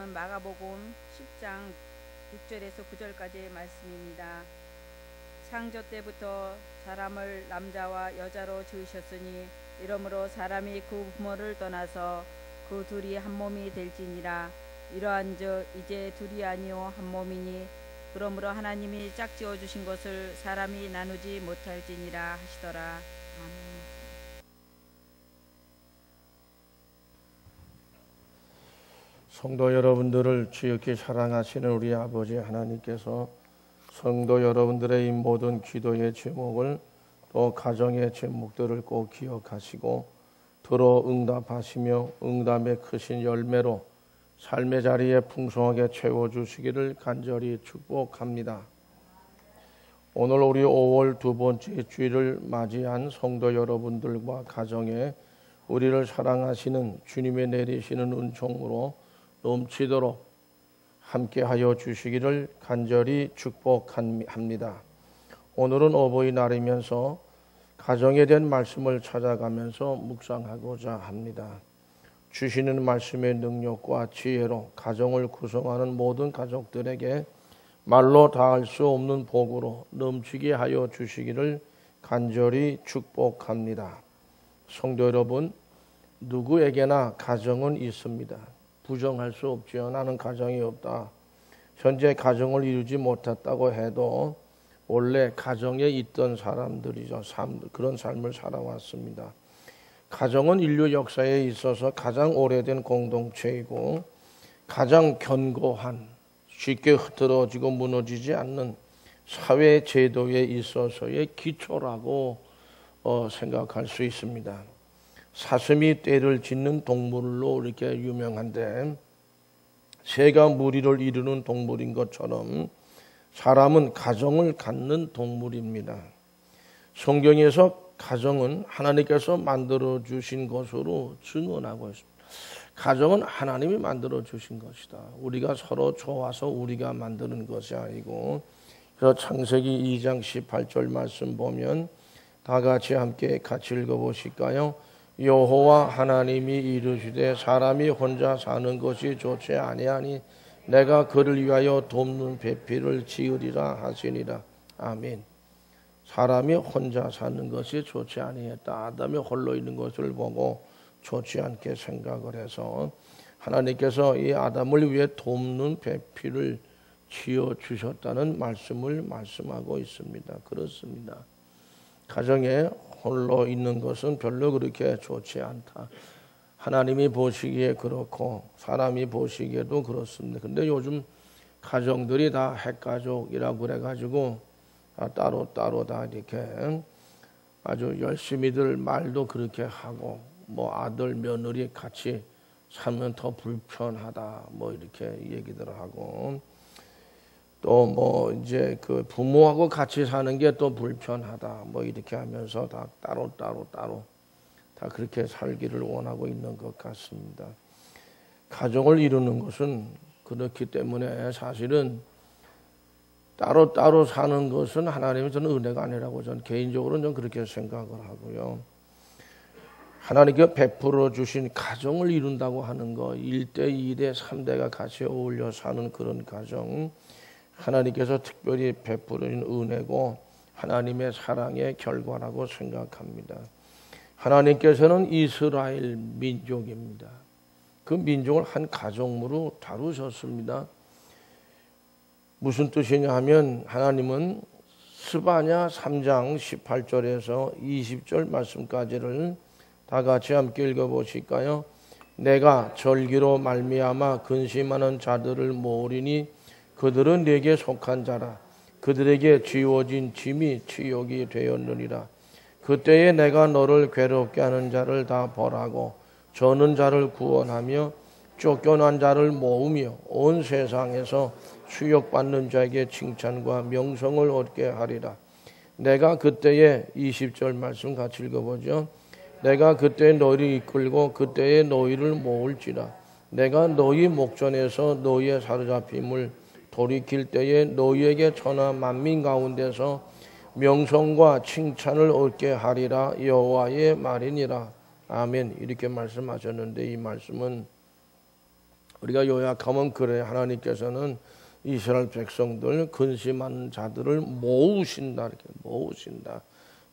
말씀은 마가복음 10장 6절에서 9절까지의 말씀입니다. 창조 때부터 사람을 남자와 여자로 지으셨으니 이러므로 사람이 그 부모를 떠나서 그 둘이 한 몸이 될지니라. 이러한즉 이제 둘이 아니요 한 몸이니 그러므로 하나님이 짝지어 주신 것을 사람이 나누지 못할지니라 하시더라. 아멘. 성도 여러분들을 지극히 사랑하시는 우리 아버지 하나님께서 성도 여러분들의 이 모든 기도의 제목을 또 가정의 제목들을 꼭 기억하시고 들어 응답하시며 응답의 크신 열매로 삶의 자리에 풍성하게 채워주시기를 간절히 축복합니다. 오늘 우리 5월 두 번째 주일을 맞이한 성도 여러분들과 가정에 우리를 사랑하시는 주님의 내리시는 은총으로 넘치도록 함께하여 주시기를 간절히 축복합니다. 오늘은 어버이날이면서 가정에 대한 말씀을 찾아가면서 묵상하고자 합니다. 주시는 말씀의 능력과 지혜로 가정을 구성하는 모든 가족들에게 말로 다할 수 없는 복으로 넘치게 하여 주시기를 간절히 축복합니다. 성도 여러분, 누구에게나 가정은 있습니다. 부정할 수 없지요. 나는 가정이 없다. 현재 가정을 이루지 못했다고 해도 원래 가정에 있던 사람들이죠. 그런 삶을 살아왔습니다. 가정은 인류 역사에 있어서 가장 오래된 공동체이고 가장 견고한, 쉽게 흐트러지고 무너지지 않는 사회 제도에 있어서의 기초라고 생각할 수 있습니다. 사슴이 떼를 짓는 동물로 이렇게 유명한데 새가 무리를 이루는 동물인 것처럼 사람은 가정을 갖는 동물입니다. 성경에서 가정은 하나님께서 만들어 주신 것으로 증언하고 있습니다. 가정은 하나님이 만들어 주신 것이다. 우리가 서로 좋아서 우리가 만드는 것이 아니고, 그래서 창세기 2장 18절 말씀 보면 다 같이 함께 같이 읽어보실까요? 여호와 하나님이 이르시되 사람이 혼자 사는 것이 좋지 아니하니 내가 그를 위하여 돕는 배필을 지으리라 하시니라. 아멘. 사람이 혼자 사는 것이 좋지 아니했다. 아담이 홀로 있는 것을 보고 좋지 않게 생각을 해서 하나님께서 이 아담을 위해 돕는 배필을 지어 주셨다는 말씀을 말씀하고 있습니다. 그렇습니다. 가정에 홀로 있는 것은 별로 그렇게 좋지 않다. 하나님이 보시기에 그렇고 사람이 보시기에도 그렇습니다. 근데 요즘 가정들이 다 핵가족이라고 그래가지고 따로 다 이렇게 아주 열심히들 말도 그렇게 하고 뭐 아들 며느리 같이 살면 더 불편하다 뭐 이렇게 얘기들 하고 또 뭐 이제 그 부모하고 같이 사는 게 또 불편하다 뭐 이렇게 하면서 다 따로 다 그렇게 살기를 원하고 있는 것 같습니다. 가정을 이루는 것은 그렇기 때문에 사실은 따로 사는 것은 하나님의 저는 은혜가 아니라고 저는 개인적으로는 좀 그렇게 생각을 하고요. 하나님께 베풀어 주신 가정을 이룬다고 하는 거 1대, 2대, 3대가 같이 어울려 사는 그런 가정, 하나님께서 특별히 베푸신 은혜고 하나님의 사랑의 결과라고 생각합니다. 하나님께서는 이스라엘 민족입니다. 그 민족을 한 가정으로 다루셨습니다. 무슨 뜻이냐 하면 하나님은 스바냐 3장 18절에서 20절 말씀까지를 다 같이 함께 읽어보실까요? 내가 절기로 말미암아 근심하는 자들을 모으리니 그들은 내게 속한 자라. 그들에게 지워진 짐이 치욕이 되었느니라. 그때에 내가 너를 괴롭게 하는 자를 다 벌하고 저는 자를 구원하며 쫓겨난 자를 모으며 온 세상에서 수욕받는 자에게 칭찬과 명성을 얻게 하리라. 내가 그때에 20절 말씀 같이 읽어보죠. 내가 그때 너희를 이끌고 그때에 너희를 모을지라. 내가 너희 목전에서 너희의 사로잡힘을 돌이킬 때에 너희에게 천하 만민 가운데서 명성과 칭찬을 얻게 하리라. 여호와의 말이니라. 아멘. 이렇게 말씀하셨는데 이 말씀은 우리가 요약하면 그래, 하나님께서는 이스라엘 백성들 근심한 자들을 모으신다, 이렇게 모으신다.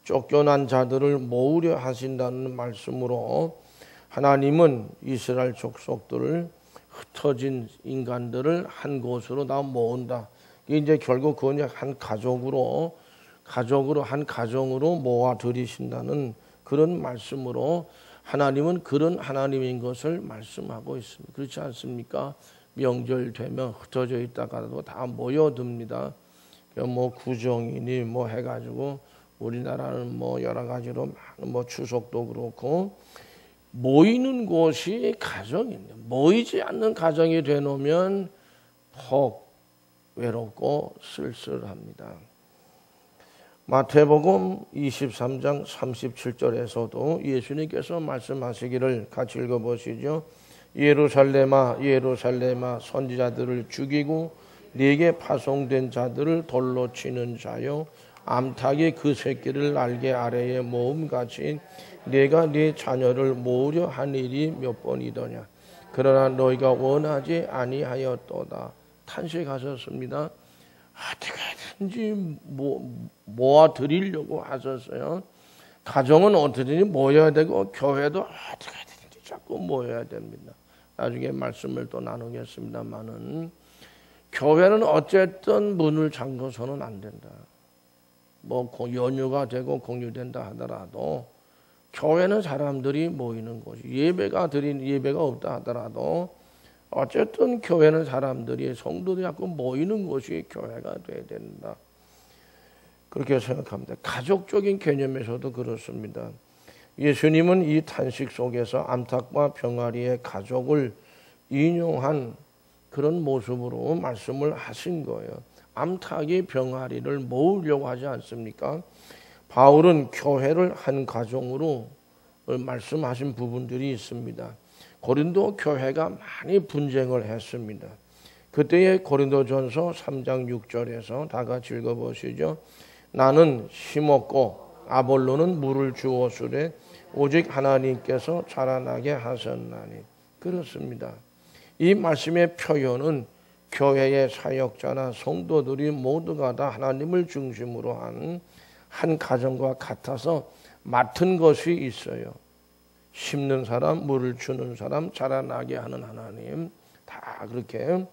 쫓겨난 자들을 모으려 하신다는 말씀으로 하나님은 이스라엘 족속들을 흩어진 인간들을 한 곳으로 다 모은다. 이제 결국 그건 한 가족으로 한 가정으로 모아 들이신다는 그런 말씀으로 하나님은 그런 하나님인 것을 말씀하고 있습니다. 그렇지 않습니까? 명절 되면 흩어져 있다가도 다 모여듭니다. 뭐 구정이니 뭐 해가지고 우리나라는 뭐 여러 가지로 많은 뭐 추석도 그렇고 모이는 곳이 가정입니다. 모이지 않는 가정이 되놓으면 퍽 외롭고 쓸쓸합니다. 마태복음 23장 37절에서도 예수님께서 말씀하시기를 같이 읽어보시죠. 예루살렘아 예루살렘아 선지자들을 죽이고 네게 파송된 자들을 돌로 치는 자여 암탉이 그 새끼를 날개 아래에 모음같이 네가 네 자녀를 모으려 한 일이 몇 번이더냐. 그러나 너희가 원하지 아니하였도다. 탄식하셨습니다. 어떻게든지 모아 드리려고 하셨어요. 가정은 어떻게든지 모여야 되고 교회도 어떻게든지 자꾸 모여야 됩니다. 나중에 말씀을 또 나누겠습니다만은 교회는 어쨌든 문을 잠궈서는 안 된다. 뭐 연휴가 되고 공유된다 하더라도 교회는 사람들이 모이는 곳이 예배가 없다 하더라도 어쨌든 교회는 사람들이 성도들이 자꾸 모이는 곳이 교회가 돼야 된다. 그렇게 생각합니다. 가족적인 개념에서도 그렇습니다. 예수님은 이 탄식 속에서 암탉과 병아리의 가족을 인용한 그런 모습으로 말씀을 하신 거예요. 암탉이 병아리를 모으려고 하지 않습니까? 바울은 교회를 한 가정으로 말씀하신 부분들이 있습니다. 고린도 교회가 많이 분쟁을 했습니다. 그때의 고린도전서 3장 6절에서 다 같이 읽어보시죠. 나는 심었고 아볼로는 물을 주었으되 오직 하나님께서 자라나게 하셨나니. 그렇습니다. 이 말씀의 표현은 교회의 사역자나 성도들이 모두가 다 하나님을 중심으로 한 가정과 같아서 맡은 것이 있어요. 심는 사람, 물을 주는 사람, 자라나게 하는 하나님, 다 그렇게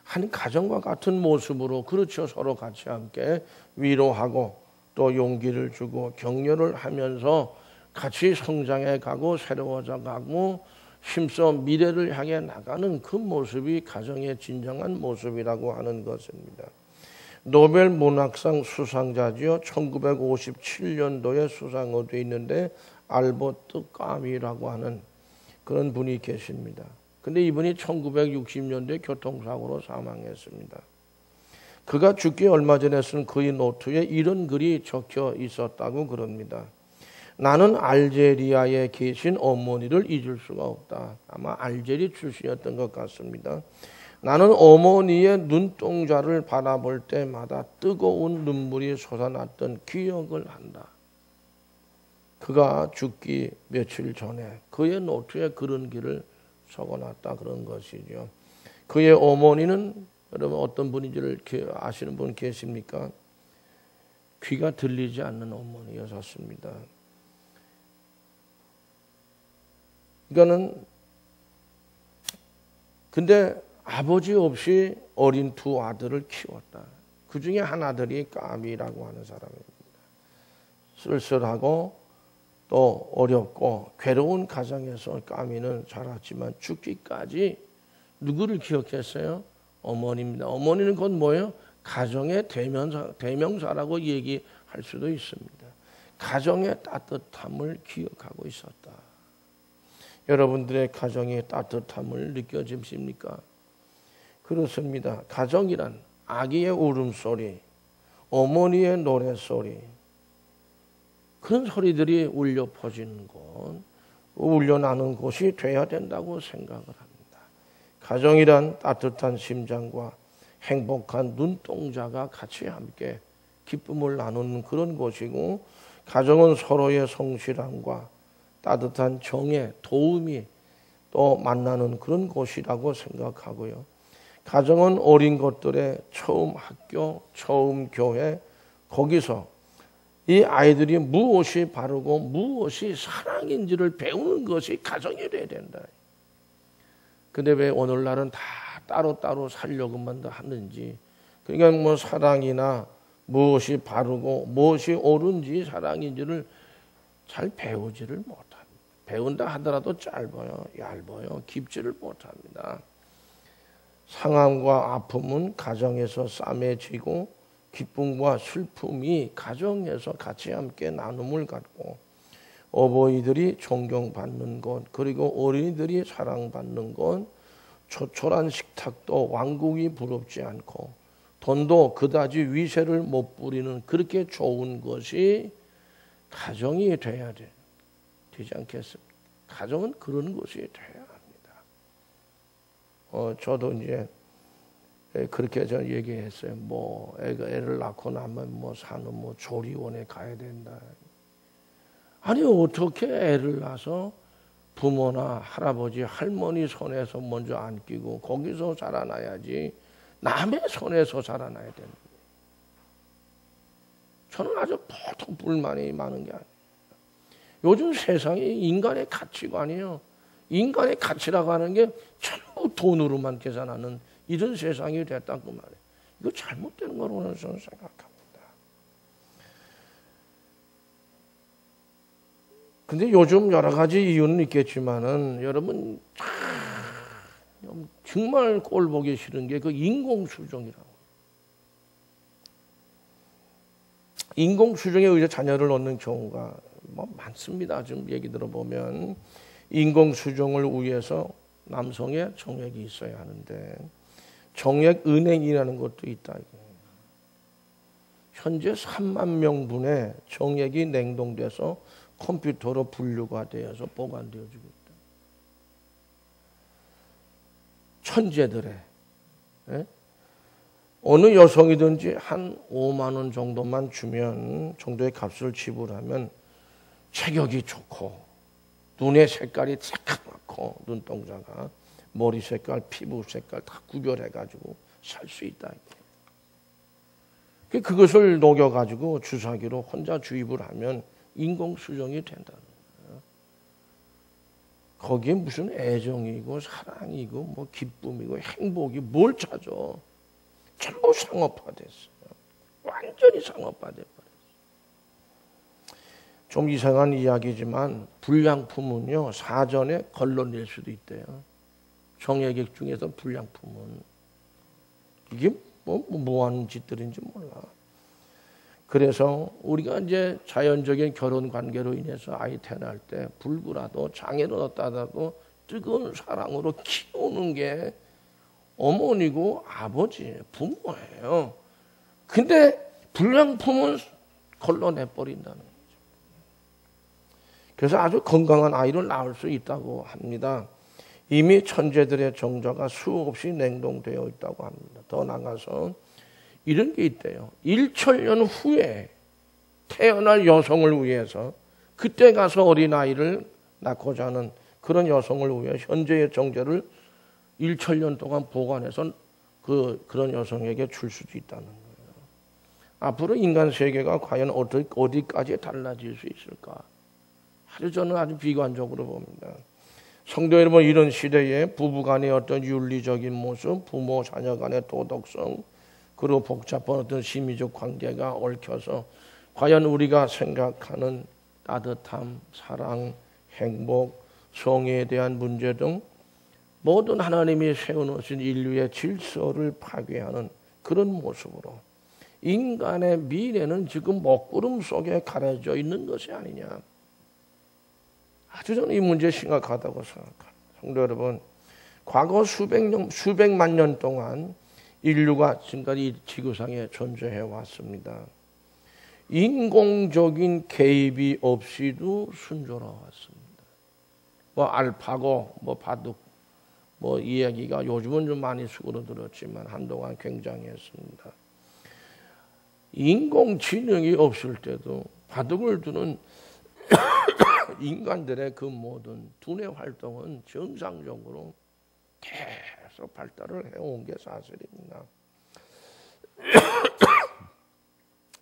한 가정과 같은 모습으로 그렇죠. 서로 같이 함께 위로하고 또 용기를 주고 격려를 하면서 같이 성장해 가고 새로워져 가고 힘써 미래를 향해 나가는 그 모습이 가정의 진정한 모습이라고 하는 것입니다. 노벨 문학상 수상자지요. 1957년도에 수상이 되어 있는데 알버트 까미라고 하는 그런 분이 계십니다. 근데 이분이 1960년도에 교통사고로 사망했습니다. 그가 죽기 얼마 전에 쓴 그의 노트에 이런 글이 적혀 있었다고 그럽니다. 나는 알제리아에 계신 어머니를 잊을 수가 없다. 아마 알제리 출신이었던 것 같습니다. 나는 어머니의 눈동자를 바라볼 때마다 뜨거운 눈물이 솟아났던 기억을 한다. 그가 죽기 며칠 전에 그의 노트에 그런 글을 적어놨다 그런 것이죠. 그의 어머니는 여러분 어떤 분인지를 아시는 분 계십니까? 귀가 들리지 않는 어머니였습니다. 그러니까는 근데 아버지 없이 어린 두 아들을 키웠다. 그 중에 한 아들이 까미라고 하는 사람입니다. 쓸쓸하고 또 어렵고 괴로운 가정에서 까미는 자랐지만 죽기까지 누구를 기억했어요? 어머니입니다. 어머니는 곧 뭐예요? 가정의 대명사라고 얘기할 수도 있습니다. 가정의 따뜻함을 기억하고 있었다. 여러분들의 가정의 따뜻함을 느껴지십니까? 그렇습니다. 가정이란 아기의 울음소리, 어머니의 노래소리, 그런 소리들이 울려 퍼지는 곳, 울려나는 곳이 돼야 된다고 생각을 합니다. 가정이란 따뜻한 심장과 행복한 눈동자가 같이 함께 기쁨을 나누는 그런 곳이고, 가정은 서로의 성실함과 따뜻한 정의, 도움이 또 만나는 그런 곳이라고 생각하고요. 가정은 어린 것들의 처음 학교, 처음 교회, 거기서 이 아이들이 무엇이 바르고 무엇이 사랑인지를 배우는 것이 가정이 돼야 된다. 근데 왜 오늘날은 다 따로따로 살려고만 하는지. 그러니까 뭐 사랑이나 무엇이 바르고 무엇이 옳은지 사랑인지를 잘 배우지를 못합니다. 배운다 하더라도 짧아요, 얇아요, 깊지를 못합니다. 상함과 아픔은 가정에서 싸매지고 기쁨과 슬픔이 가정에서 같이 함께 나눔을 갖고 어버이들이 존경받는 것, 그리고 어린이들이 사랑받는 것, 초촐한 식탁도 왕국이 부럽지 않고 돈도 그다지 위세를 못 부리는 그렇게 좋은 것이 가정이 돼야 되지 않겠습니까? 가정은 그런 것이 돼야 합니다. 저도 이제 그렇게 저 얘기했어요. 뭐 애를 낳고 나면 뭐 사는 뭐 조리원에 가야 된다. 아니 어떻게 애를 낳아서 부모나 할아버지, 할머니 손에서 먼저 안기고 거기서 자라나야지 남의 손에서 자라나야 됩니다. 저는 아주 보통 불만이 많은 게 아니에요. 요즘 세상이 인간의 가치관이요. 인간의 가치라고 하는 게 전부 돈으로만 계산하는 이런 세상이 됐다고 말해요. 이거 잘못된 거로 저는 생각합니다. 근데 요즘 여러 가지 이유는 있겠지만은 여러분 정말 꼴 보기 싫은 게 그 인공수정이라고. 인공수정에 의해 자녀를 얻는 경우가 뭐 많습니다. 지금 얘기 들어보면 인공수정을 위해서 남성의 정액이 있어야 하는데 정액은행이라는 것도 있다. 현재 3만 명분의 정액이 냉동돼서 컴퓨터로 분류가 되어서 보관되어지고 있다. 천재들의 어느 여성이든지 한 5만 원 정도만 주면 정도의 값을 지불하면 체격이 좋고 눈의 색깔이 새까맣고 눈동자가 머리 색깔, 피부 색깔 다 구별해가지고 살 수 있다. 그것을 녹여가지고 주사기로 혼자 주입을 하면 인공수정이 된다는 거예요. 거기에 무슨 애정이고 사랑이고 뭐 기쁨이고 행복이 뭘 찾아. 전부 상업화됐어요. 완전히 상업화돼버렸어요. 좀 이상한 이야기지만 불량품은요 사전에 걸러낼 수도 있대요. 정액 중에서 불량품은 이게 뭐 하는 짓들인지 몰라. 그래서 우리가 이제 자연적인 결혼 관계로 인해서 아이 태어날 때 불구라도 장애를 얻다가도 뜨거운 사랑으로 키우는 게 어머니고 아버지, 부모예요. 근데 불량품은 걸러내버린다는 거죠. 그래서 아주 건강한 아이를 낳을 수 있다고 합니다. 이미 천재들의 정자가 수없이 냉동되어 있다고 합니다. 더 나가서 이런 게 있대요. 1천년 후에 태어날 여성을 위해서 그때 가서 어린아이를 낳고자 하는 그런 여성을 위해 현재의 정자를 1천년 동안 보관해서 그런 여성에게 줄 수도 있다는 거예요. 앞으로 인간 세계가 과연 어디까지 달라질 수 있을까? 저는 아주 비관적으로 봅니다. 성도 여러분, 이런 시대에 부부간의 어떤 윤리적인 모습, 부모 자녀 간의 도덕성, 그리고 복잡한 어떤 심리적 관계가 얽혀서 과연 우리가 생각하는 따뜻함, 사랑, 행복, 성애에 대한 문제 등 모든 하나님이 세워놓으신 인류의 질서를 파괴하는 그런 모습으로 인간의 미래는 지금 먹구름 속에 가려져 있는 것이 아니냐. 아주 저는 이 문제 심각하다고 생각합니다. 성도 여러분, 과거 수백만 년 동안 인류가 지금까지 이 지구상에 존재해 왔습니다. 인공적인 개입이 없이도 순조로웠습니다. 뭐 알파고, 뭐 바둑, 뭐 이야기가 요즘은 좀 많이 수그러들었지만 한동안 굉장했습니다. 인공지능이 없을 때도 바둑을 두는 인간들의 그 모든 두뇌 활동은 정상적으로 계속 발달을 해온 게 사실입니다.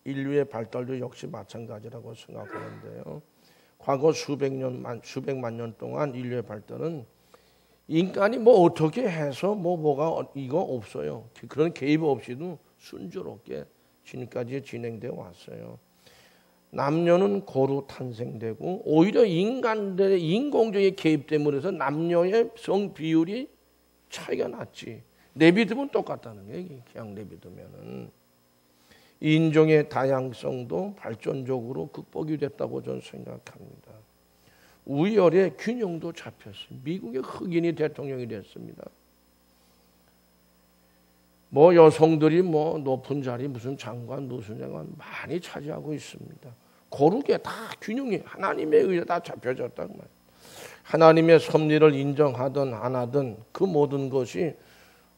인류의 발달도 역시 마찬가지라고 생각하는데요. 과거 수백만 년 동안 인류의 발달은 인간이 뭐 어떻게 해서 뭐가 이거 없어요. 그런 개입 없이도 순조롭게 지금까지 진행되어 왔어요. 남녀는 고루 탄생되고 오히려 인간들의 인공적인 개입 때문에 해서 남녀의 성 비율이 차이가 났지. 내비두면 똑같다는 거예요. 그냥 내비두면은. 인종의 다양성도 발전적으로 극복이 됐다고 저는 생각합니다. 우열의 균형도 잡혔어요. 미국의 흑인이 대통령이 됐습니다. 뭐 여성들이 뭐 높은 자리 무슨 장관 많이 차지하고 있습니다. 고르게 다 균형이 하나님에 의해 다 잡혀졌단 말이에요. 하나님의 섭리를 인정하든 안 하든 그 모든 것이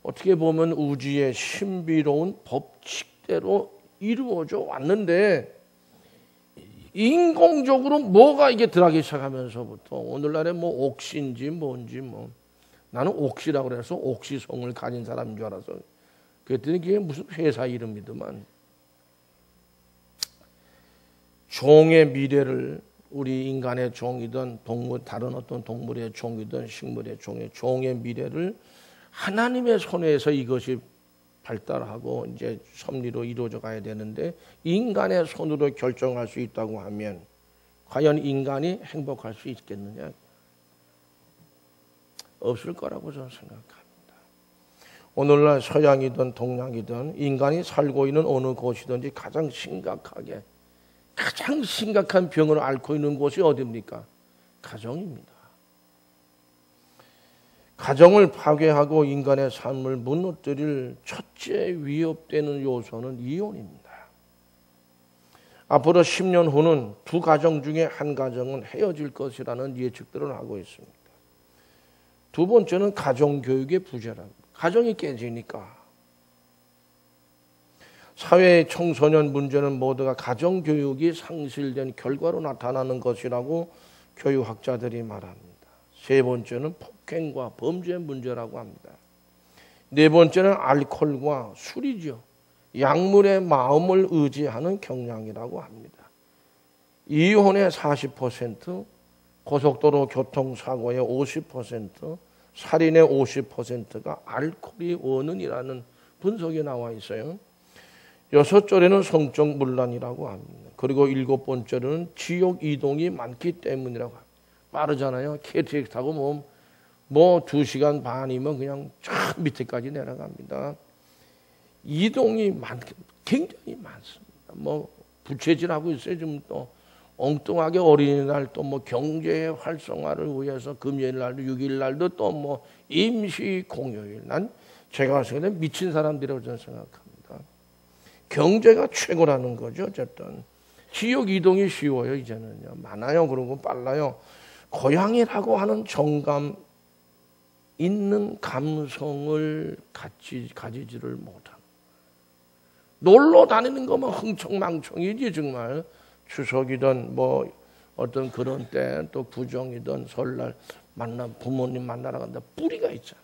어떻게 보면 우주의 신비로운 법칙대로 이루어져 왔는데 인공적으로 뭐가 이게 들어가기 시작하면서부터 오늘날에 뭐 옥시인지 뭔지 뭐 나는 옥시라고 그래서 옥시성을 가진 사람인 줄 알아서 그랬더니 그게 무슨 회사 이름이더만. 종의 미래를 우리 인간의 종이든 동물 다른 어떤 동물의 종이든 식물의 종의 미래를 하나님의 손에서 이것이 발달하고 이제 섭리로 이루어져 가야 되는데 인간의 손으로 결정할 수 있다고 하면 과연 인간이 행복할 수 있겠느냐? 없을 거라고 저는 생각합니다. 오늘날 서양이든 동양이든 인간이 살고 있는 어느 곳이든지 가장 심각한 병을 앓고 있는 곳이 어디입니까? 가정입니다. 가정을 파괴하고 인간의 삶을 무너뜨릴 첫째 위협되는 요소는 이혼입니다. 앞으로 10년 후는 두 가정 중에 한 가정은 헤어질 것이라는 예측들을 하고 있습니다. 두 번째는 가정교육의 부재랍니다. 가정이 깨지니까. 사회의 청소년 문제는 모두가 가정교육이 상실된 결과로 나타나는 것이라고 교육학자들이 말합니다. 세 번째는 폭행과 범죄 문제라고 합니다. 네 번째는 알코올과 술이죠. 약물의 마음을 의지하는 경향이라고 합니다. 이혼의 40%, 고속도로 교통사고의 50%, 살인의 50%가 알코올이 원인이라는 분석이 나와 있어요. 여섯째는 성적 문란이라고 합니다. 그리고 일곱 번째는 지역 이동이 많기 때문이라고 합니다. 빠르잖아요. KTX 타고 뭐 2시간 반이면 그냥 쫙 밑에까지 내려갑니다. 이동이 굉장히 많습니다. 뭐 부채질하고 있어요. 지금 또 엉뚱하게 어린이날 또 뭐 경제 활성화를 위해서 금요일 날도 6일 날도 또 뭐 임시 공휴일. 난 제가 봤을 때 미친 사람들이라고 저는 생각합니다. 경제가 최고라는 거죠. 어쨌든 지역 이동이 쉬워요. 이제는요. 많아요. 그러고 빨라요. 고향이라고 하는 정감 있는 감성을 가지지를 못합니다. 놀러 다니는 것만 흥청망청이지 정말. 추석이든 뭐 어떤 그런 때 또 구정이든 설날 부모님 만나러 간다. 뿌리가 있잖아요.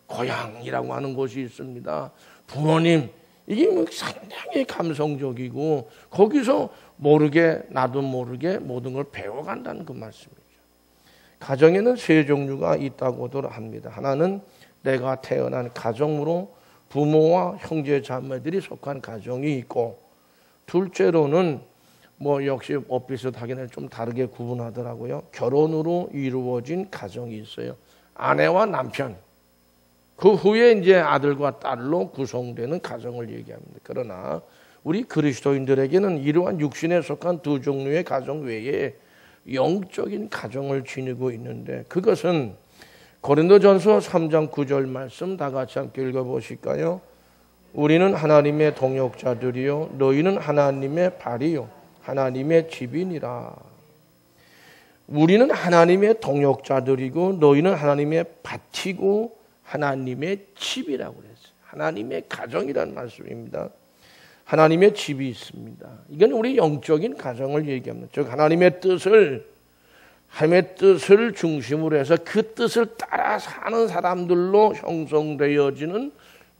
고향이라고 하는 곳이 있습니다. 부모님 이게 뭐 상당히 감성적이고 거기서 나도 모르게 모든 걸 배워간다는 그 말씀이죠. 가정에는 세 종류가 있다고도 합니다. 하나는 내가 태어난 가정으로 부모와 형제 자매들이 속한 가정이 있고, 둘째로는 뭐 역시 비슷하게는 좀 다르게 구분하더라고요. 결혼으로 이루어진 가정이 있어요. 아내와 남편. 그 후에 이제 아들과 딸로 구성되는 가정을 얘기합니다. 그러나 우리 그리스도인들에게는 이러한 육신에 속한 두 종류의 가정 외에 영적인 가정을 지니고 있는데, 그것은 고린도전서 3장 9절 말씀 다 같이 함께 읽어보실까요? 우리는 하나님의 동역자들이요 너희는 하나님의 발이요 하나님의 집이니라. 우리는 하나님의 동역자들이고 너희는 하나님의 밭이고 하나님의 집이라고 그랬어요. 하나님의 가정이라는 말씀입니다. 하나님의 집이 있습니다. 이건 우리 영적인 가정을 얘기합니다. 즉 하나님의 뜻을 하나님의 뜻을 중심으로 해서 그 뜻을 따라 사는 사람들로 형성되어지는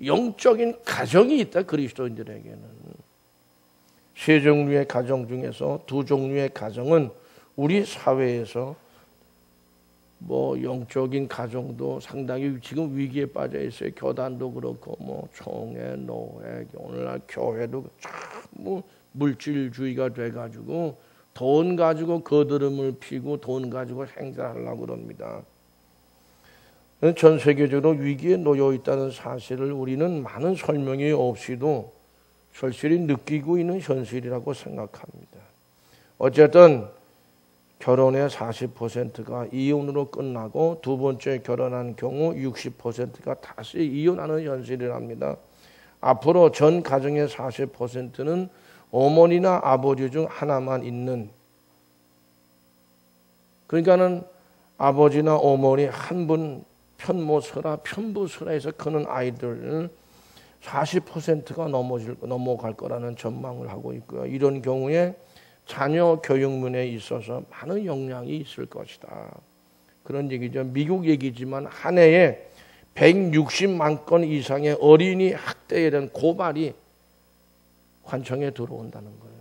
영적인 가정이 있다. 그리스도인들에게는. 세 종류의 가정 중에서 두 종류의 가정은 우리 사회에서 영적인 가정도 상당히 지금 위기에 빠져 있어요. 교단도 그렇고 총회, 노회, 오늘날 교회도 참 물질주의가 돼가지고 돈 가지고 거드름을 피고 돈 가지고 행사하려고 그럽니다. 전 세계적으로 위기에 놓여 있다는 사실을 우리는 많은 설명이 없이도 절실히 느끼고 있는 현실이라고 생각합니다. 어쨌든 결혼의 40%가 이혼으로 끝나고 두 번째 결혼한 경우 60%가 다시 이혼하는 현실이랍니다. 앞으로 전 가정의 40%는 어머니나 아버지 중 하나만 있는, 그러니까는 아버지나 어머니 한 분 편모서라 편부서라해서 크는 아이들은 40%가 넘어갈 거라는 전망을 하고 있고요. 이런 경우에 자녀 교육문에 있어서 많은 영향이 있을 것이다. 그런 얘기죠. 미국 얘기지만 한 해에 160만 건 이상의 어린이 학대에 대한 고발이 관청에 들어온다는 거예요.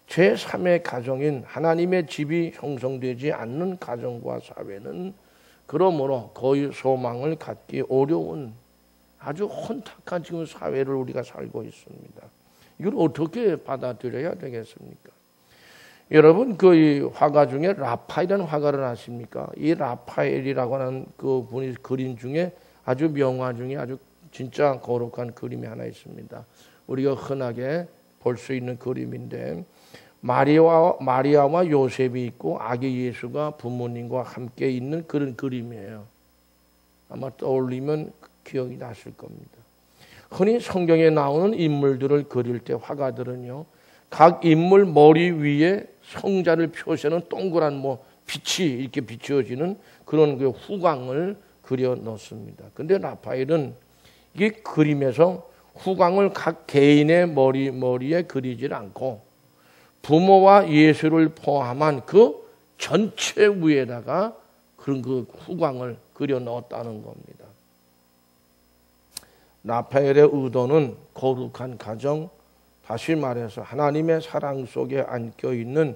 제3의 가정인 하나님의 집이 형성되지 않는 가정과 사회는 그러므로 거의 소망을 갖기 어려운 아주 혼탁한 지금 사회를 우리가 살고 있습니다. 이걸 어떻게 받아들여야 되겠습니까? 여러분 그 화가 중에 라파엘이라는 화가를 아십니까? 이 라파엘이라고 하는 그 분이 그림 중에 아주 명화 중에 아주 진짜 거룩한 그림이 하나 있습니다. 우리가 흔하게 볼 수 있는 그림인데 마리아와 요셉이 있고 아기 예수가 부모님과 함께 있는 그런 그림이에요. 아마 떠올리면 기억이 나실 겁니다. 흔히 성경에 나오는 인물들을 그릴 때 화가들은요, 각 인물 머리 위에 성자를 표시하는 동그란 빛이 이렇게 비추어지는 그런 그 후광을 그려 넣습니다. 근데 라파엘은 이 그림에서 후광을 각 개인의 머리에 그리질 않고 부모와 예수를 포함한 그 전체 위에다가 그런 그 후광을 그려 넣었다는 겁니다. 라파엘의 의도는 거룩한 가정, 다시 말해서 하나님의 사랑 속에 안겨 있는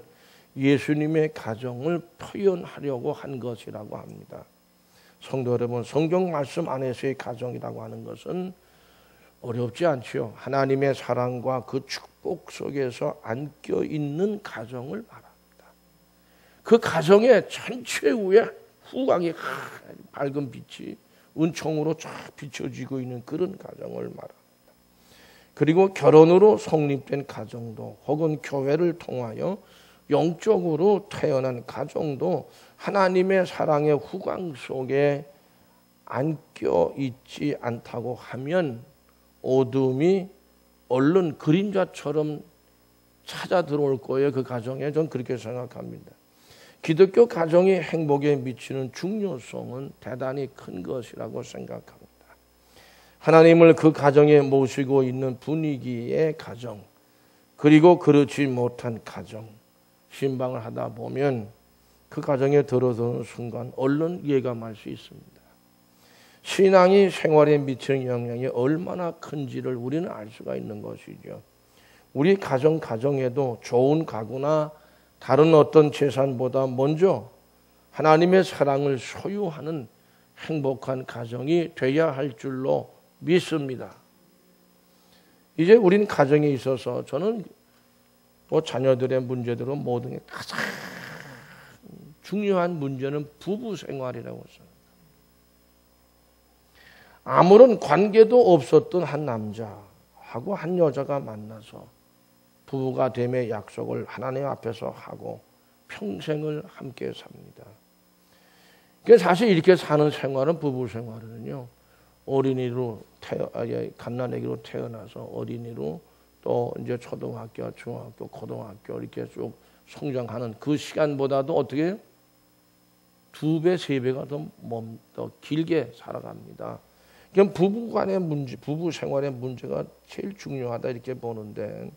예수님의 가정을 표현하려고 한 것이라고 합니다. 성도 여러분, 성경 말씀 안에서의 가정이라고 하는 것은 어렵지 않지요. 하나님의 사랑과 그 축복 속에서 안겨 있는 가정을 말합니다. 그 가정의 전체 위에 후광이 밝은 빛이 은총으로 쫙 비춰지고 있는 그런 가정을 말합니다. 그리고 결혼으로 성립된 가정도 혹은 교회를 통하여 영적으로 태어난 가정도 하나님의 사랑의 후광 속에 안겨 있지 않다고 하면 어둠이 얼른 그림자처럼 찾아 들어올 거예요. 그 가정에 저는 그렇게 생각합니다. 기독교 가정이 행복에 미치는 중요성은 대단히 큰 것이라고 생각합니다. 하나님을 그 가정에 모시고 있는 분위기의 가정, 그리고 그렇지 못한 가정, 신방을 하다 보면 그 가정에 들어서는 순간 얼른 예감할 수 있습니다. 신앙이 생활에 미치는 영향이 얼마나 큰지를 우리는 알 수가 있는 것이죠. 우리 가정에도 좋은 가구나 다른 어떤 재산보다 먼저 하나님의 사랑을 소유하는 행복한 가정이 돼야 할 줄로 믿습니다. 이제 우린 가정에 있어서 저는 자녀들의 문제들은 모든 게 가장 중요한 문제는 부부 생활이라고 생각합니다. 아무런 관계도 없었던 한 남자하고 한 여자가 만나서 부부가 됨의 약속을 하나님 앞에서 하고 평생을 함께 삽니다. 사실 이렇게 사는 생활은, 부부 생활은요, 어린이로 갓난아기로 태어나서 어린이로 또 이제 초등학교, 중학교, 고등학교 이렇게 쭉 성장하는 그 시간보다도 어떻게 2배, 3배가 더 길게 살아갑니다. 그럼 부부간의 문제, 부부 생활의 문제가 제일 중요하다 이렇게 보는데,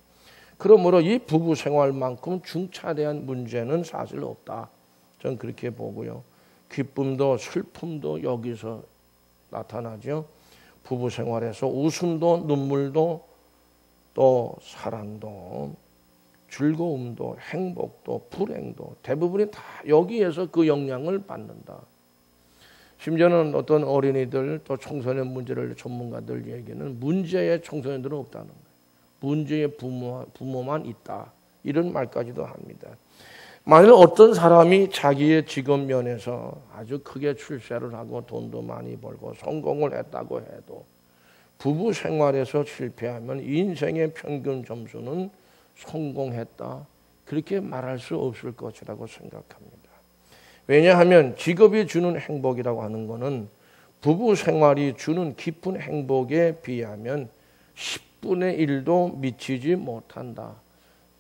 그러므로 이 부부 생활만큼 중차대한 문제는 사실 없다. 전 그렇게 보고요. 기쁨도 슬픔도 여기서 나타나죠. 부부 생활에서 웃음도 눈물도 또 사랑도 즐거움도 행복도 불행도 대부분이 다 여기에서 그 영향을 받는다. 심지어는 어떤 어린이들 또 청소년 문제를 전문가들 얘기는 문제의 청소년들은 없다는 거예요. 문제의 부모만 있다. 이런 말까지도 합니다. 만일 어떤 사람이 자기의 직업 면에서 아주 크게 출세를 하고 돈도 많이 벌고 성공을 했다고 해도 부부 생활에서 실패하면 인생의 평균 점수는 성공했다. 그렇게 말할 수 없을 것이라고 생각합니다. 왜냐하면 직업이 주는 행복이라고 하는 것은 부부 생활이 주는 깊은 행복에 비하면 10분의 1도 미치지 못한다.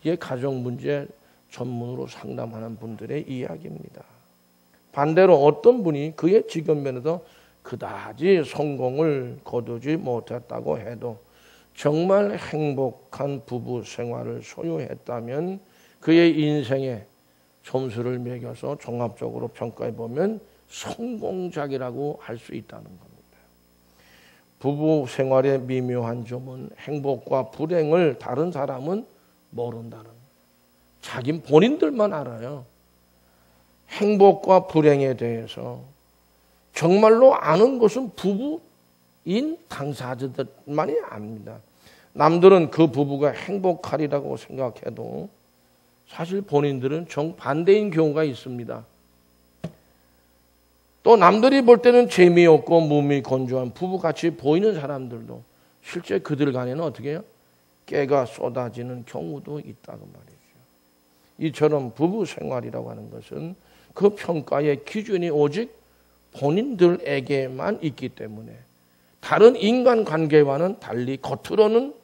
이게 가정 문제 전문으로 상담하는 분들의 이야기입니다. 반대로 어떤 분이 그의 직업 면에서 그다지 성공을 거두지 못했다고 해도 정말 행복한 부부 생활을 소유했다면 그의 인생에 점수를 매겨서 종합적으로 평가해 보면 성공작이라고 할 수 있다는 겁니다. 부부 생활의 미묘한 점은 행복과 불행을 다른 사람은 모른다는 거예요. 자기 본인들만 알아요. 행복과 불행에 대해서 정말로 아는 것은 부부인 당사자들만이 압니다. 남들은 그 부부가 행복하리라고 생각해도 사실 본인들은 정반대인 경우가 있습니다. 또 남들이 볼 때는 재미없고 몸이 건조한 부부같이 보이는 사람들도 실제 그들 간에는 어떻게 해요? 깨가 쏟아지는 경우도 있다고 말이죠. 이처럼 부부 생활이라고 하는 것은 그 평가의 기준이 오직 본인들에게만 있기 때문에 다른 인간관계와는 달리 겉으로는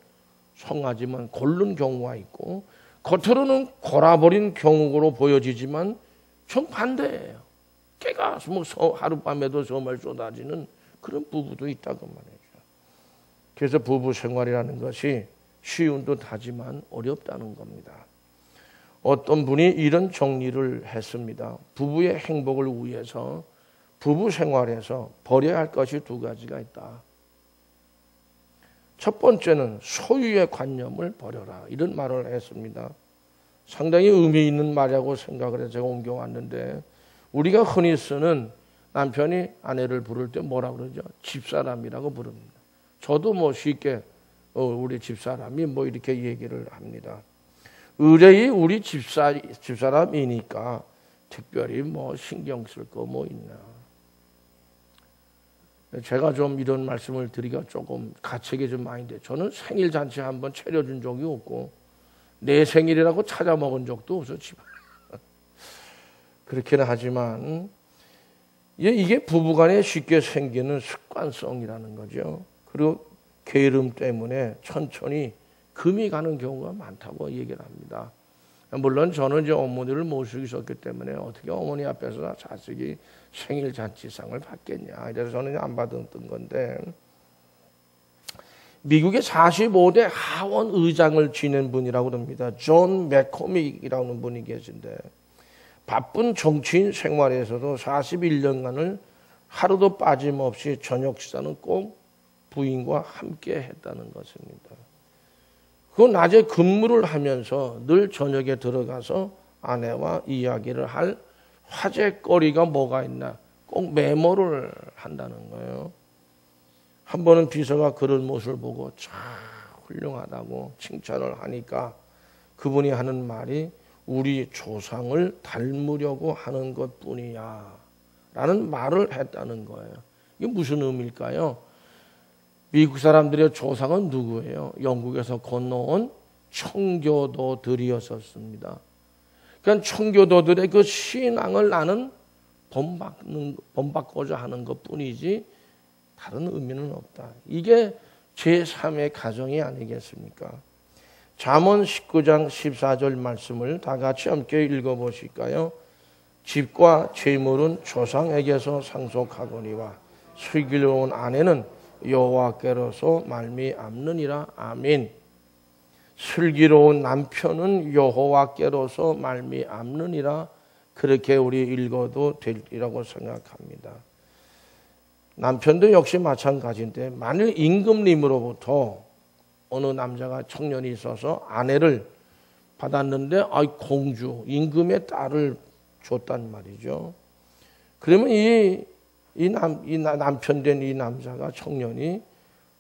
성하지만 고른 경우가 있고 겉으로는 골아버린 경우로 보여지지만 정반대예요. 깨가 하룻밤에도 정말 쏟아지는 그런 부부도 있다고 말이죠. 그래서 부부 생활이라는 것이 쉬운 듯 하지만 어렵다는 겁니다. 어떤 분이 이런 정리를 했습니다. 부부의 행복을 위해서 부부 생활에서 버려야 할 것이 두 가지가 있다. 첫 번째는 소유의 관념을 버려라. 이런 말을 했습니다. 상당히 의미 있는 말이라고 생각을 해서 제가 옮겨왔는데 우리가 흔히 쓰는 남편이 아내를 부를 때 뭐라 그러죠? 집사람이라고 부릅니다. 저도 뭐 쉽게 우리 집사람이 뭐 이렇게 얘기를 합니다. 의뢰이 우리 집사람이니까 특별히 뭐 신경 쓸 거 뭐 있나. 제가 좀 이런 말씀을 드리기가 조금 가책이 좀 많이 돼. 저는 생일 잔치 한번 차려준 적이 없고 내 생일이라고 찾아 먹은 적도 없었지만 그렇기는 하지만 이게 부부간에 쉽게 생기는 습관성이라는 거죠. 그리고 게으름 때문에 천천히 금이 가는 경우가 많다고 얘기를 합니다. 물론 저는 이제 어머니를 모시고 있었기 때문에 어떻게 어머니 앞에서 자식이 생일 잔치상을 받겠냐. 이래서 저는 안 받았던 건데 미국의 45대 하원 의장을 지낸 분이라고 합니다. 존 맥코믹이라는 분이 계신데 바쁜 정치인 생활에서도 41년간을 하루도 빠짐없이 저녁 식사는 꼭 부인과 함께 했다는 것입니다. 그 낮에 근무를 하면서 늘 저녁에 들어가서 아내와 이야기를 할 화제거리가 뭐가 있나 꼭 메모를 한다는 거예요. 한 번은 비서가 그런 모습을 보고 참 훌륭하다고 칭찬을 하니까 그분이 하는 말이 우리 조상을 닮으려고 하는 것뿐이야 라는 말을 했다는 거예요. 이게 무슨 의미일까요? 미국 사람들의 조상은 누구예요? 영국에서 건너온 청교도들이었었습니다. 그러니까 청교도들의 그 신앙을 나는 본받고자 하는 것뿐이지 다른 의미는 없다. 이게 제3의 가정이 아니겠습니까? 잠언 19장 14절 말씀을 다 같이 함께 읽어보실까요? 집과 재물은 조상에게서 상속하거니와 슬기로운 아내는 여호와께로서 말미암느니라. 아멘. 슬기로운 남편은 여호와께로서 말미암느니라. 그렇게 우리 읽어도 되리라고 생각합니다. 남편도 역시 마찬가지인데 만일 임금님으로부터 어느 남자가 청년이 있어서 아내를 받았는데 공주, 임금의 딸을 줬단 말이죠. 그러면 이 남편 된 이 남자가 청년이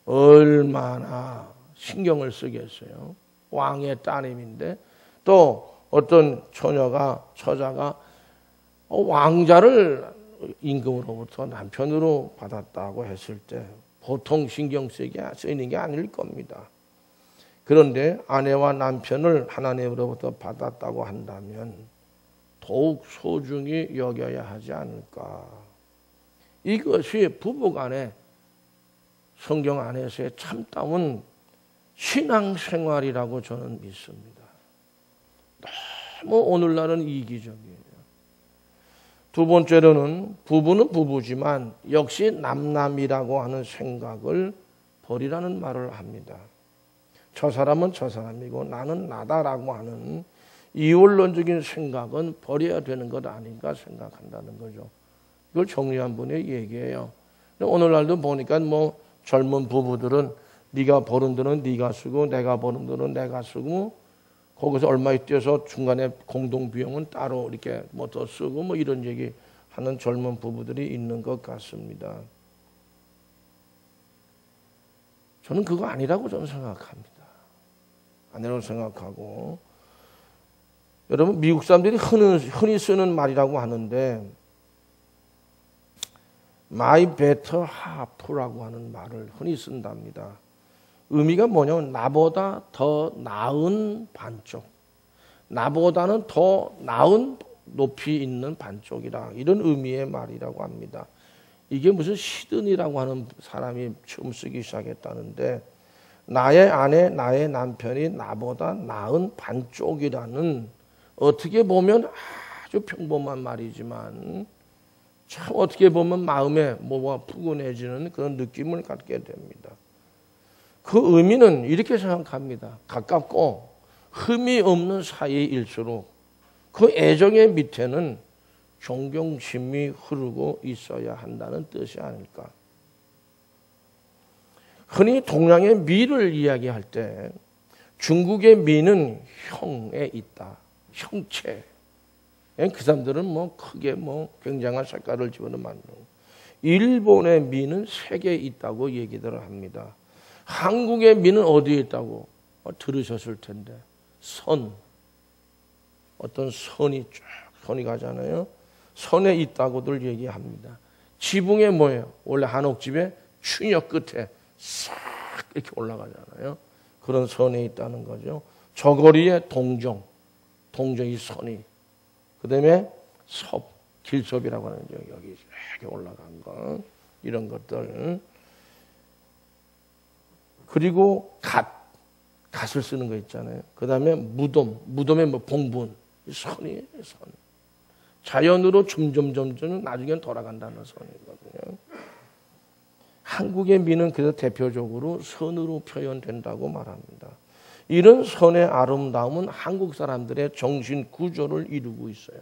얼마나 신경을 쓰겠어요. 왕의 따님인데 또 어떤 처자가 왕자를 임금으로부터 남편으로 받았다고 했을 때 보통 신경 쓰이는 게 아닐 겁니다. 그런데 아내와 남편을 하나님으로부터 받았다고 한다면 더욱 소중히 여겨야 하지 않을까. 이것이 부부간에 성경 안에서의 참다운 신앙생활이라고 저는 믿습니다. 너무 오늘날은 이기적이에요. 두 번째로는 부부는 부부지만 역시 남남이라고 하는 생각을 버리라는 말을 합니다. 저 사람은 저 사람이고 나는 나다라고 하는 이원론적인 생각은 버려야 되는 것 아닌가 생각한다는 거죠. 이걸 정리한 분의 얘기예요. 오늘날도 보니까 젊은 부부들은 네가 버는 돈은 네가 쓰고 내가 버는 돈은 내가 쓰고 거기서 얼마 뛰어서 중간에 공동 비용은 따로 이렇게 더 쓰고 이런 얘기 하는 젊은 부부들이 있는 것 같습니다. 저는 그거 아니라고 저는 생각합니다. 아니라고 생각하고 여러분 미국 사람들이 흔히 쓰는 말이라고 하는데 My better half라고 하는 말을 흔히 쓴답니다. 의미가 뭐냐면 나보다 더 나은 반쪽, 나보다는 더 나은 높이 있는 반쪽이라 이런 의미의 말이라고 합니다. 이게 무슨 시드니라고 하는 사람이 처음 쓰기 시작했다는데 나의 아내, 나의 남편이 나보다 나은 반쪽이라는 어떻게 보면 아주 평범한 말이지만 참 어떻게 보면 마음에 뭐가 푸근해지는 그런 느낌을 갖게 됩니다. 그 의미는 이렇게 생각합니다. 가깝고 흠이 없는 사이일수록 그 애정의 밑에는 존경심이 흐르고 있어야 한다는 뜻이 아닐까. 흔히 동양의 미를 이야기할 때 중국의 미는 형에 있다. 형체. 그 사람들은 크게 굉장한 색깔을 집어넣어 만들고 일본의 미는 색에 있다고 얘기들을 합니다. 한국의 미는 어디에 있다고 들으셨을 텐데 선. 어떤 선이 쭉 선이 가잖아요. 선에 있다고들 얘기합니다. 지붕에 뭐예요? 원래 한옥집에 추녀 끝에 싹 이렇게 올라가잖아요. 그런 선에 있다는 거죠. 저고리에 동정이 선이. 그 다음에 섭, 길섭이라고 하는 여기 이렇게 올라간 거. 이런 것들. 그리고 갓을 쓰는 거 있잖아요. 그 다음에 무덤에 봉분. 선이에요, 선. 자연으로 점점 나중엔 돌아간다는 선이거든요. 한국의 미는 그래서 대표적으로 선으로 표현된다고 말합니다. 이런 선의 아름다움은 한국 사람들의 정신 구조를 이루고 있어요.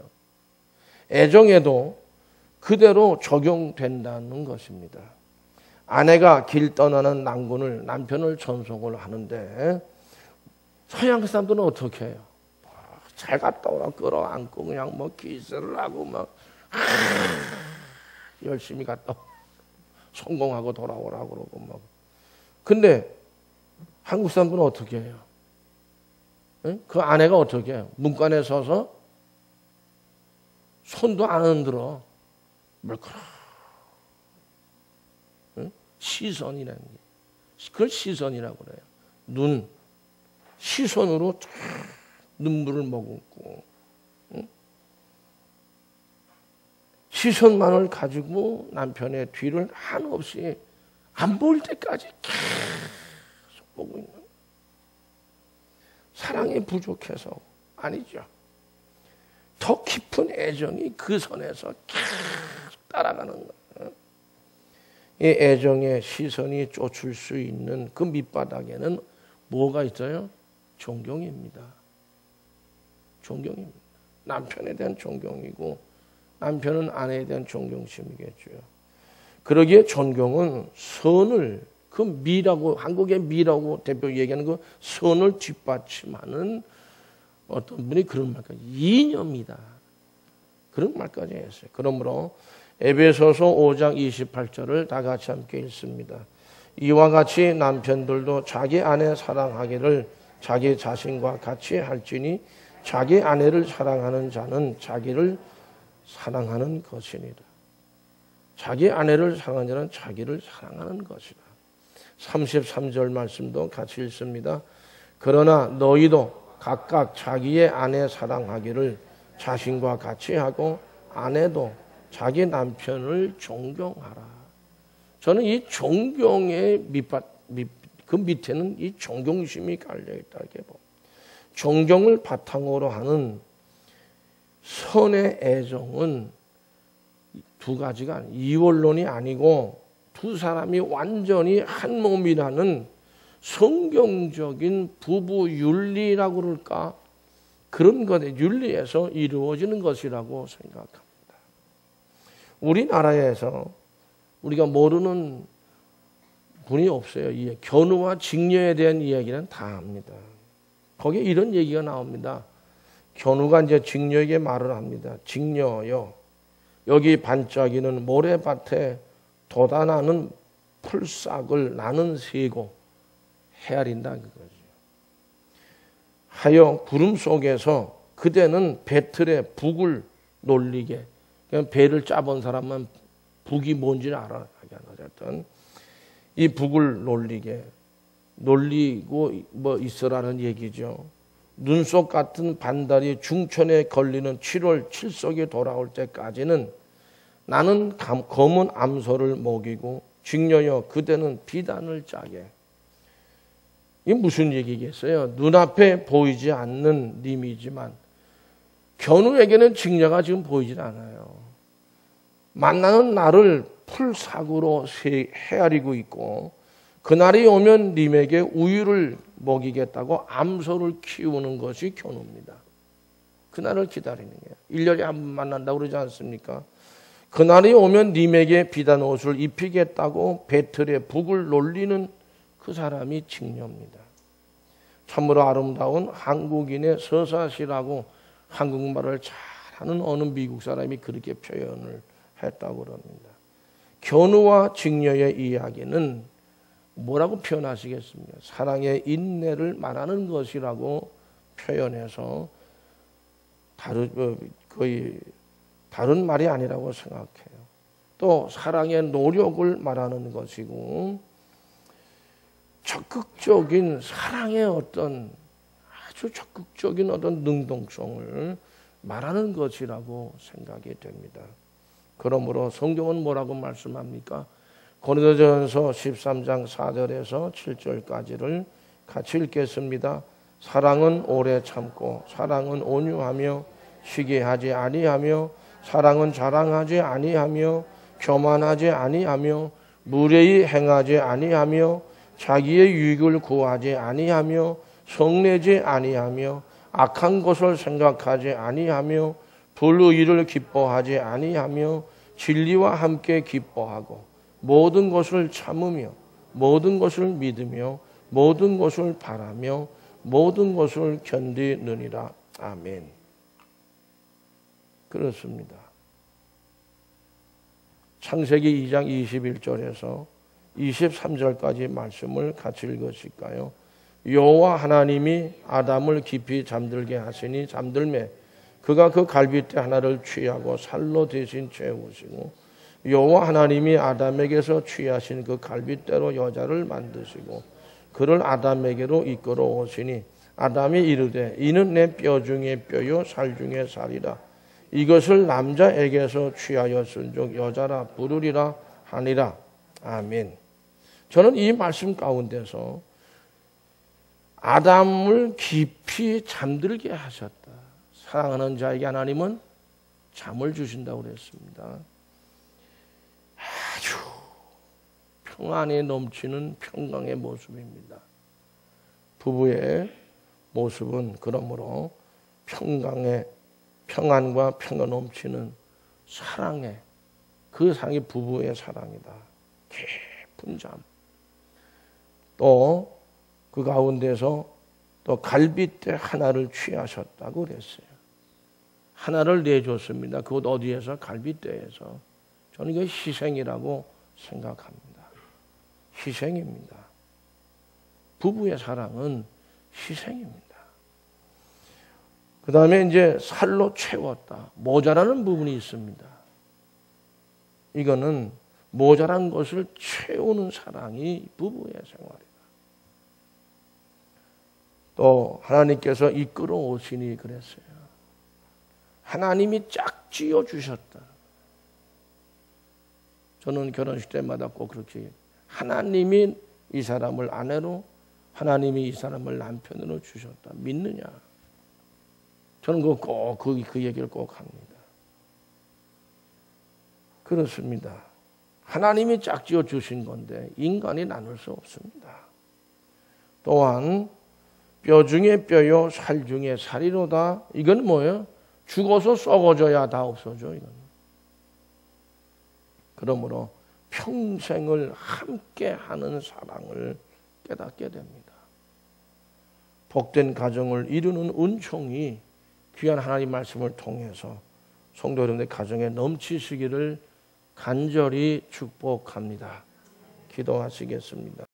애정에도 그대로 적용된다는 것입니다. 아내가 길 떠나는 낭군을 남편을 전송을 하는데 서양 사람들은 어떻게 해요? 잘 갔다 오라 끌어안고 그냥 키스를 하고 열심히 갔다 성공하고 돌아오라 그러고 근데 한국 사람들은 어떻게 해요? 그 아내가 어떻게 해요? 문간에 서서 손도 안 흔들어 물끄러 시선이라는 게 그걸 시선이라고 그래요. 시선으로 눈물을 머금고 시선만을 가지고 남편의 뒤를 한없이 안 보일 때까지 계속 보고 있는 사랑이 부족해서 아니죠. 더 깊은 애정이 그 선에서 계속 따라가는 거예요. 이 애정의 시선이 쫓을 수 있는 그 밑바닥에는 뭐가 있어요? 존경입니다. 존경입니다. 남편에 대한 존경이고 남편은 아내에 대한 존경심이겠죠. 그러기에 존경은 선을 그 미라고 한국의 미라고 대표 얘기하는 그 선을 뒷받침하는 어떤 분이 그런 말까지 이념이다. 그런 말까지 했어요. 그러므로 에베소서 5장 28절을 다 같이 함께 읽습니다. 이와 같이 남편들도 자기 아내 사랑하기를 자기 자신과 같이 할지니 자기 아내를 사랑하는 자는 자기를 사랑하는 것이니라. 자기 아내를 사랑하는 자는 자기를 사랑하는 것이라. 33절 말씀도 같이 읽습니다. 그러나 너희도 각각 자기의 아내 사랑하기를 자신과 같이 하고 아내도 자기 남편을 존경하라. 저는 이 존경의 그 밑에는 이 존경심이 깔려있다 이렇게 봅니다. 존경을 바탕으로 하는 선의 애정은 두 가지가 아니에요. 이원론이 아니고 두 사람이 완전히 한 몸이라는 성경적인 부부 윤리라고 그럴까? 그런 것의 윤리에서 이루어지는 것이라고 생각합니다. 우리나라에서 우리가 모르는 분이 없어요. 견우와 직녀에 대한 이야기는 다 합니다. 거기에 이런 얘기가 나옵니다. 견우가 이제 직녀에게 말을 합니다. 직녀여, 여기 반짝이는 모래밭에 돋아나는 풀싹을 나는 세고 헤아린다 그거죠. 하여 구름 속에서 그대는 배틀에 북을 놀리게, 그냥 배를 짜본 사람만 북이 뭔지를 알아. 어쨌든 이 북을 놀리고 뭐 있으라는 얘기죠. 눈속 같은 반달이 중천에 걸리는 7월 칠석이 돌아올 때까지는 나는 검은 암소를 먹이고 직녀여 그대는 비단을 짜게. 이게 무슨 얘기겠어요? 눈앞에 보이지 않는 님이지만 견우에게는 직녀가 지금 보이질 않아요. 만나는 날을 풀삭으로 헤아리고 있고 그날이 오면 님에게 우유를 먹이겠다고 암소를 키우는 것이 견우입니다. 그날을 기다리는 거예요. 1년에 한 번 만난다고 그러지 않습니까? 그날이 오면 님에게 비단 옷을 입히겠다고 배틀에 북을 놀리는 그 사람이 직녀입니다. 참으로 아름다운 한국인의 서사시라고 한국말을 잘하는 어느 미국 사람이 그렇게 표현을 했다고 그럽니다. 견우와 직녀의 이야기는 뭐라고 표현하시겠습니까? 사랑의 인내를 말하는 것이라고 표현해서 거의 다른 말이 아니라고 생각해요. 또 사랑의 노력을 말하는 것이고 적극적인 사랑의 어떤 아주 적극적인 어떤 능동성을 말하는 것이라고 생각이 됩니다. 그러므로 성경은 뭐라고 말씀합니까? 고린도전서 13장 4절에서 7절까지를 같이 읽겠습니다. 사랑은 오래 참고 사랑은 온유하며 시기하지 아니하며 사랑은 자랑하지 아니하며 교만하지 아니하며 무례히 행하지 아니하며 자기의 유익을 구하지 아니하며 성내지 아니하며 악한 것을 생각하지 아니하며 불의를 기뻐하지 아니하며 진리와 함께 기뻐하고 모든 것을 참으며 모든 것을 믿으며 모든 것을 바라며 모든 것을 견디느니라. 아멘. 그렇습니다. 창세기 2장 21절에서 23절까지 말씀을 같이 읽으실까요? 여호와 하나님이 아담을 깊이 잠들게 하시니 잠들매 그가 그 갈빗대 하나를 취하고 살로 대신 채우시고 여호와 하나님이 아담에게서 취하신 그 갈빗대로 여자를 만드시고 그를 아담에게로 이끌어 오시니 아담이 이르되 이는 내 뼈 중에 뼈요 살 중에 살이라. 이것을 남자에게서 취하였은즉 여자라 부르리라 하니라. 아멘. 저는 이 말씀 가운데서 아담을 깊이 잠들게 하셨다. 사랑하는 자에게 하나님은 잠을 주신다고 그랬습니다. 아주 평안에 넘치는 평강의 모습입니다. 부부의 모습은 그러므로 평안과 평화 넘치는 사랑의 그 사랑이 부부의 사랑이다. 깊은 잠. 또 그 가운데서 또 갈빗대 하나를 취하셨다고 그랬어요. 하나를 내줬습니다. 그곳 어디에서? 갈빗대에서. 저는 이게 희생이라고 생각합니다. 희생입니다. 부부의 사랑은 희생입니다. 그 다음에 이제 살로 채웠다. 모자라는 부분이 있습니다. 이거는 모자란 것을 채우는 사랑이 부부의 생활이다. 또 하나님께서 이끌어 오시니 그랬어요. 하나님이 짝지어 주셨다. 저는 결혼식 때마다 꼭 그렇게 하나님이 이 사람을 아내로, 하나님이 이 사람을 남편으로 주셨다. 믿느냐? 저는 그 얘기를 꼭 합니다. 그렇습니다. 하나님이 짝지어 주신 건데 인간이 나눌 수 없습니다. 또한 뼈 중에 뼈요 살 중에 살이로다. 이건 뭐예요? 죽어서 썩어져야 다 없어져. 이건. 그러므로 평생을 함께하는 사랑을 깨닫게 됩니다. 복된 가정을 이루는 은총이 귀한 하나님 말씀을 통해서 성도 여러분의 가정에 넘치시기를 간절히 축복합니다. 기도하시겠습니다.